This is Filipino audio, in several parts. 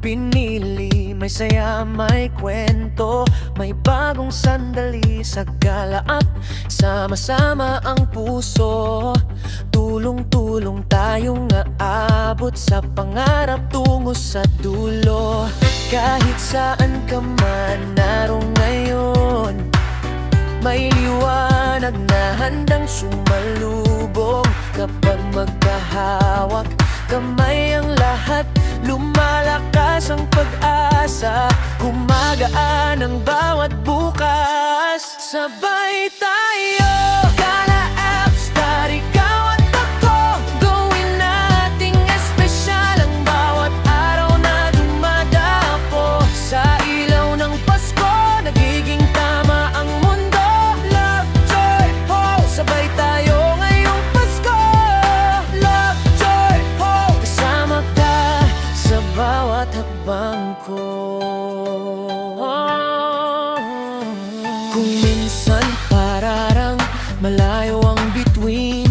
pinili. May saya, may kwento, may bagong sandali sa gala at sama-sama ang puso. Tulong-tulong tayong aabot sa pangarap tungo sa dulo. Kahit saan ka man naroon ngayon, may liwanag na handang sumalubong. Kapag magkahawak kamay ang lahat, lumalakas ang pag-asa, gumagaan ang bawat bukas. Sabay tayo, Gala Apps, ikaw at ako, gawin nating espesyal ang bawat araw na dumadapo. Sa ilaw ng Pasko, nagiging tama ang mundo. Love, joy, hope, sabay tayo ngayong Pasko. Love, joy, hope, kasama ka sa bawat hakbang ko. Kung minsan pararang malayo ang between,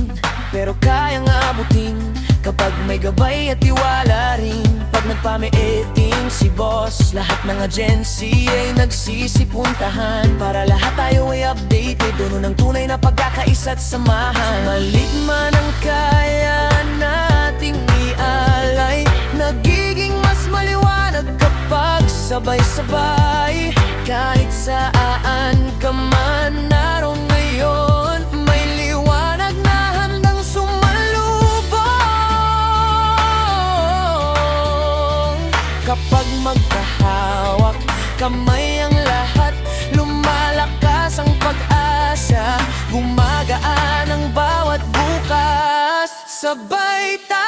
pero kayang abutin kapag may gabay at tiwala rin. Pag nagpame-editing si boss, lahat ng agency ay nagsisipuntahan para lahat tayo ay updated. Doon ng tunay na pagkakaisa't samahan. Maliit man ang kaya nating ialay, nagiging mas maliwanag kapag sabay-sabay. Kahit saan ka man naroon ngayon, may liwanag na handang sumalubong. Kapag magkahawak kamay ang lahat, lumalakas ang pag-asa, gumagaan ang bawat bukas. Sabay tayo.